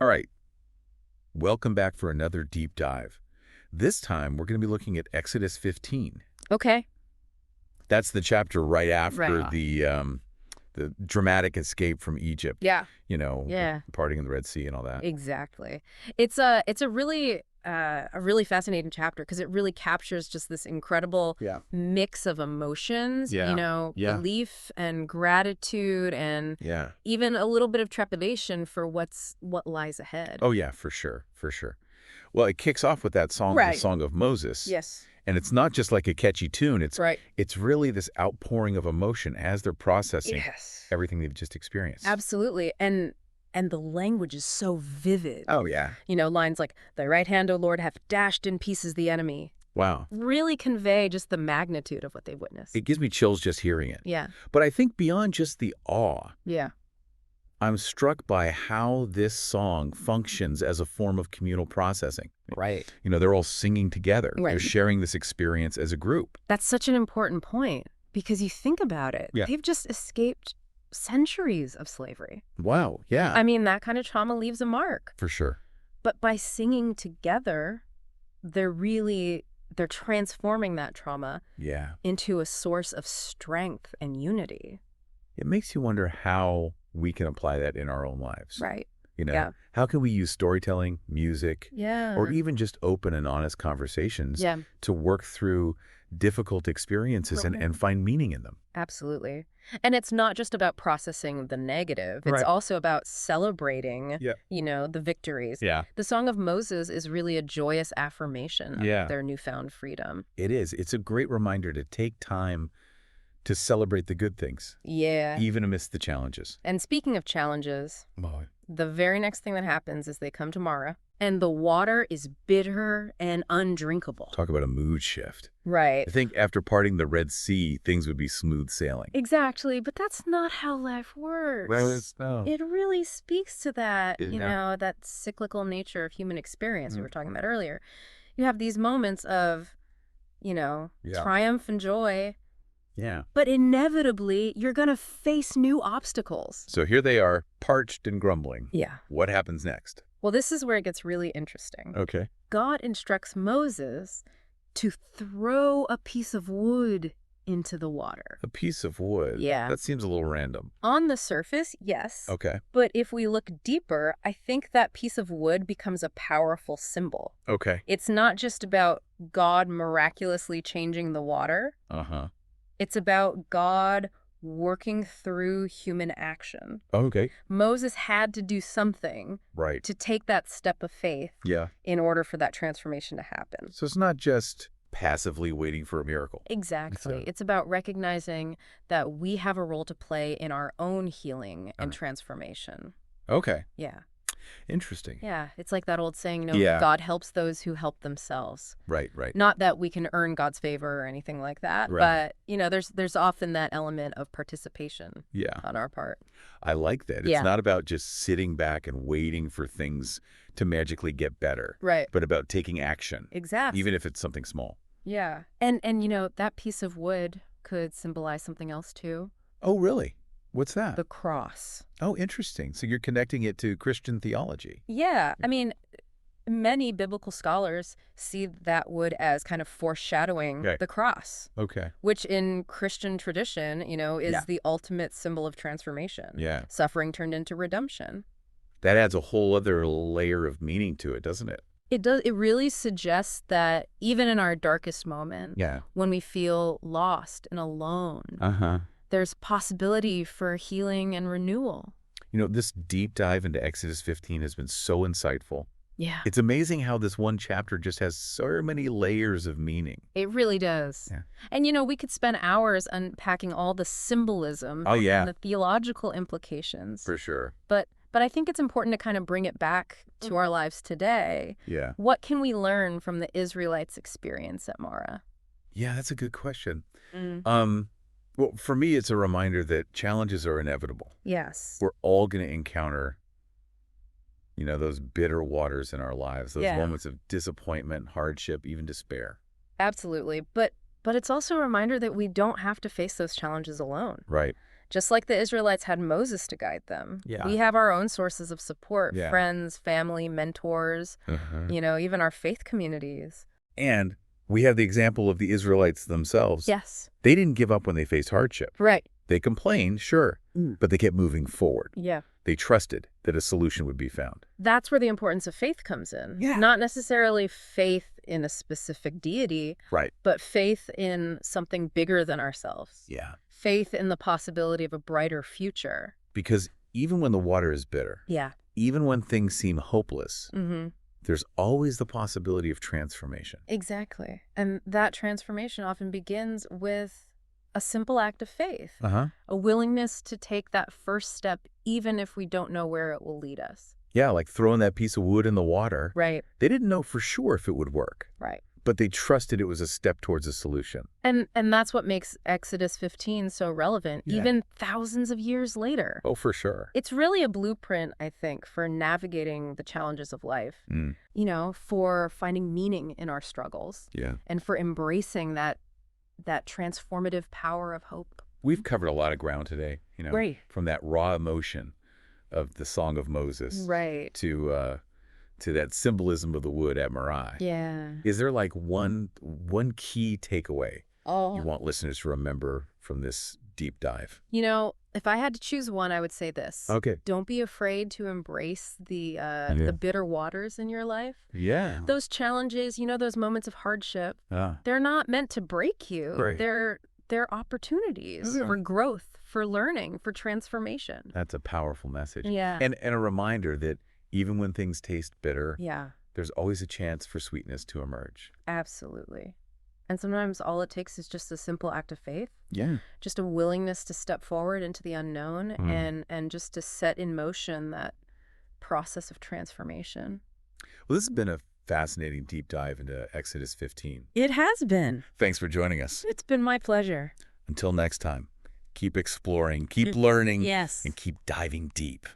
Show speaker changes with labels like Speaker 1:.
Speaker 1: All right, welcome back for another deep dive. This time, we're going to be looking at Exodus 15.
Speaker 2: Okay.
Speaker 1: That's the chapter right after
Speaker 2: Right.
Speaker 1: the dramatic escape from Egypt.
Speaker 2: Yeah.
Speaker 1: The
Speaker 2: Yeah.
Speaker 1: parting in the Red Sea and all that.
Speaker 2: Exactly. It's a really fascinating chapter because it really captures just this incredible
Speaker 1: Yeah.
Speaker 2: mix of emotions,
Speaker 1: Yeah. Yeah.
Speaker 2: belief and gratitude and
Speaker 1: Yeah.
Speaker 2: even a little bit of trepidation for what lies ahead.
Speaker 1: Oh, yeah, for sure, for sure. Well, it kicks off with that song, the
Speaker 2: Right.
Speaker 1: Song of Moses.
Speaker 2: Yes.
Speaker 1: And it's not just like a catchy tune.
Speaker 2: Right.
Speaker 1: It's really this outpouring of emotion as they're processing
Speaker 2: Yes.
Speaker 1: everything they've just experienced.
Speaker 2: Absolutely. And the language is so vivid.
Speaker 1: Oh, yeah.
Speaker 2: Lines like, "Thy right hand, O Lord, hath dashed in pieces the enemy,"
Speaker 1: Wow.
Speaker 2: really convey just the magnitude of what they witnessed.
Speaker 1: It gives me chills just hearing it.
Speaker 2: Yeah.
Speaker 1: But I think beyond just the awe,
Speaker 2: Yeah.
Speaker 1: I'm struck by how this song functions as a form of communal processing.
Speaker 2: Right.
Speaker 1: They're all singing together.
Speaker 2: Right.
Speaker 1: They're sharing this experience as a group.
Speaker 2: That's such an important point because you think about it.
Speaker 1: Yeah.
Speaker 2: They've just escaped centuries of slavery.
Speaker 1: Wow. Yeah.
Speaker 2: I mean, that kind of trauma leaves a mark.
Speaker 1: For sure.
Speaker 2: But by singing together, they're transforming that trauma
Speaker 1: Yeah.
Speaker 2: into a source of strength and unity.
Speaker 1: It makes you wonder how we can apply that in our own lives.
Speaker 2: Right.
Speaker 1: You know,
Speaker 2: Yeah.
Speaker 1: how can we use storytelling, music,
Speaker 2: Yeah.
Speaker 1: or even just open and honest conversations
Speaker 2: Yeah.
Speaker 1: to work through difficult experiences and find meaning in them?
Speaker 2: Absolutely. And it's not just about processing the negative. It's
Speaker 1: Right.
Speaker 2: also about celebrating,
Speaker 1: Yeah.
Speaker 2: the victories.
Speaker 1: Yeah.
Speaker 2: The Song of Moses is really a joyous affirmation
Speaker 1: Yeah.
Speaker 2: of their newfound freedom.
Speaker 1: It is. It's a great reminder to take time to celebrate the good things,
Speaker 2: Yeah.
Speaker 1: even amidst the challenges.
Speaker 2: And speaking of challenges,
Speaker 1: Oh,
Speaker 2: the very next thing that happens is they come to Mara, and the water is bitter and undrinkable.
Speaker 1: talk about a mood shift.
Speaker 2: Right.
Speaker 1: I think after parting the Red Sea, things would be smooth sailing.
Speaker 2: Exactly, but that's not how life works.
Speaker 1: No.
Speaker 2: It really speaks to that,
Speaker 1: Yeah.
Speaker 2: that cyclical nature of human experience we were talking
Speaker 1: Mhm.
Speaker 2: about earlier. You have these moments of,
Speaker 1: Yeah.
Speaker 2: triumph and joy,
Speaker 1: Yeah.
Speaker 2: but inevitably you're going to face new obstacles.
Speaker 1: So here they are, parched and grumbling.
Speaker 2: Yeah.
Speaker 1: What happens next?
Speaker 2: Well, this is where it gets really interesting.
Speaker 1: Okay.
Speaker 2: God instructs Moses to throw a piece of wood into the water.
Speaker 1: A piece of wood.
Speaker 2: Yeah.
Speaker 1: That seems a little random.
Speaker 2: On the surface, yes.
Speaker 1: Okay.
Speaker 2: But if we look deeper, I think that piece of wood becomes a powerful symbol.
Speaker 1: Okay.
Speaker 2: It's not just about God miraculously changing the water.
Speaker 1: Uh-huh.
Speaker 2: It's about God working through human action.
Speaker 1: Okay.
Speaker 2: Moses had to do something
Speaker 1: Right.
Speaker 2: to take that step of faith
Speaker 1: Yeah.
Speaker 2: in order for that transformation to happen.
Speaker 1: So it's not just passively waiting for a miracle.
Speaker 2: Exactly.
Speaker 1: It's
Speaker 2: It's about recognizing that we have a role to play in our own healing and
Speaker 1: Alright.
Speaker 2: transformation.
Speaker 1: Okay.
Speaker 2: Yeah.
Speaker 1: Interesting.
Speaker 2: Yeah. It's like that old saying,
Speaker 1: Yeah.
Speaker 2: God helps those who help themselves.
Speaker 1: Right.
Speaker 2: Not that we can earn God's favor or anything like that,
Speaker 1: Right.
Speaker 2: but, there's often that element of participation
Speaker 1: Yeah.
Speaker 2: on our part.
Speaker 1: I like that. It's
Speaker 2: Yeah.
Speaker 1: not about just sitting back and waiting for things to magically get better,
Speaker 2: Right.
Speaker 1: but about taking action,
Speaker 2: Exactly.
Speaker 1: even if it's something small.
Speaker 2: Yeah. And that piece of wood could symbolize something else too.
Speaker 1: Oh, really? What's that?
Speaker 2: The cross.
Speaker 1: Oh, interesting. So you're connecting it to Christian theology.
Speaker 2: Yeah. I mean, many biblical scholars see that wood as kind of foreshadowing
Speaker 1: Okay.
Speaker 2: the cross,
Speaker 1: Okay.
Speaker 2: which in Christian tradition, is
Speaker 1: Yeah.
Speaker 2: the ultimate symbol of transformation.
Speaker 1: Yeah.
Speaker 2: Suffering turned into redemption.
Speaker 1: That adds a whole other layer of meaning to it, doesn't it?
Speaker 2: It does. It really suggests that even in our darkest moment,
Speaker 1: Yeah.
Speaker 2: when we feel lost and alone,
Speaker 1: Uh-huh.
Speaker 2: there's possibility for healing and renewal.
Speaker 1: This deep dive into Exodus 15 has been so insightful.
Speaker 2: Yeah.
Speaker 1: It's amazing how this one chapter just has so many layers of meaning.
Speaker 2: It really does.
Speaker 1: Yeah.
Speaker 2: And, we could spend hours unpacking all the symbolism
Speaker 1: Oh, yeah.
Speaker 2: and the theological implications.
Speaker 1: For sure.
Speaker 2: But I think it's important to kind of bring it back to our lives today.
Speaker 1: Yeah.
Speaker 2: What can we learn from the Israelites' experience at Mara?
Speaker 1: Yeah, that's a good question.
Speaker 2: Mm.
Speaker 1: Well, for me, it's a reminder that challenges are inevitable.
Speaker 2: Yes.
Speaker 1: We're all going to encounter, those bitter waters in our lives, those
Speaker 2: Yeah.
Speaker 1: moments of disappointment, hardship, even despair.
Speaker 2: Absolutely. But it's also a reminder that we don't have to face those challenges alone.
Speaker 1: Right.
Speaker 2: Just like the Israelites had Moses to guide them.
Speaker 1: Yeah.
Speaker 2: We have our own sources of support,
Speaker 1: Yeah.
Speaker 2: friends, family, mentors, even our faith communities.
Speaker 1: And we have the example of the Israelites themselves.
Speaker 2: Yes.
Speaker 1: They didn't give up when they faced hardship.
Speaker 2: Right.
Speaker 1: They complained, sure, but they kept moving forward.
Speaker 2: Yeah.
Speaker 1: They trusted that a solution would be found.
Speaker 2: That's where the importance of faith comes in.
Speaker 1: Yeah.
Speaker 2: Not necessarily faith in a specific deity,
Speaker 1: Right.
Speaker 2: but faith in something bigger than ourselves.
Speaker 1: Yeah.
Speaker 2: Faith in the possibility of a brighter future.
Speaker 1: Because even when the water is bitter,
Speaker 2: Yeah.
Speaker 1: even when things seem hopeless,
Speaker 2: Mm-hmm.
Speaker 1: there's always the possibility of transformation.
Speaker 2: Exactly. And that transformation often begins with a simple act of faith, a willingness to take that first step, even if we don't know where it will lead us.
Speaker 1: Yeah, like throwing that piece of wood in the water.
Speaker 2: Right.
Speaker 1: They didn't know for sure if it would work,
Speaker 2: Right.
Speaker 1: but they trusted it was a step towards a solution.
Speaker 2: And that's what makes Exodus 15 so relevant,
Speaker 1: Yeah.
Speaker 2: even thousands of years later.
Speaker 1: Oh, for sure.
Speaker 2: It's really a blueprint, I think, for navigating the challenges of life, for finding meaning in our struggles,
Speaker 1: Yeah.
Speaker 2: and for embracing that transformative power of hope.
Speaker 1: We've covered a lot of ground today,
Speaker 2: Right.
Speaker 1: from that raw emotion of the Song of Moses
Speaker 2: Right.
Speaker 1: to that symbolism of the wood at Moriah.
Speaker 2: Yeah.
Speaker 1: Is there like one key takeaway
Speaker 2: Oh.
Speaker 1: you want listeners to remember from this deep dive?
Speaker 2: If I had to choose one, I would say this.
Speaker 1: Okay.
Speaker 2: Don't be afraid to embrace the bitter waters in your life.
Speaker 1: Yeah.
Speaker 2: Those challenges, those moments of hardship, they're not meant to break you.
Speaker 1: Right.
Speaker 2: They're opportunities for growth, for learning, for transformation.
Speaker 1: That's a powerful message.
Speaker 2: Yeah.
Speaker 1: And a reminder that even when things taste bitter,
Speaker 2: Yeah,
Speaker 1: there's always a chance for sweetness to emerge.
Speaker 2: absolutely. And sometimes all it takes is just a simple act of faith,
Speaker 1: Yeah.
Speaker 2: just a willingness to step forward into the unknown and just to set in motion that process of transformation.
Speaker 1: Well, this has been a fascinating deep dive into Exodus 15.
Speaker 2: It has been.
Speaker 1: Thanks for joining us.
Speaker 2: It's been my pleasure.
Speaker 1: Until next time, keep exploring, keep learning,
Speaker 2: Yes.
Speaker 1: and keep diving deep.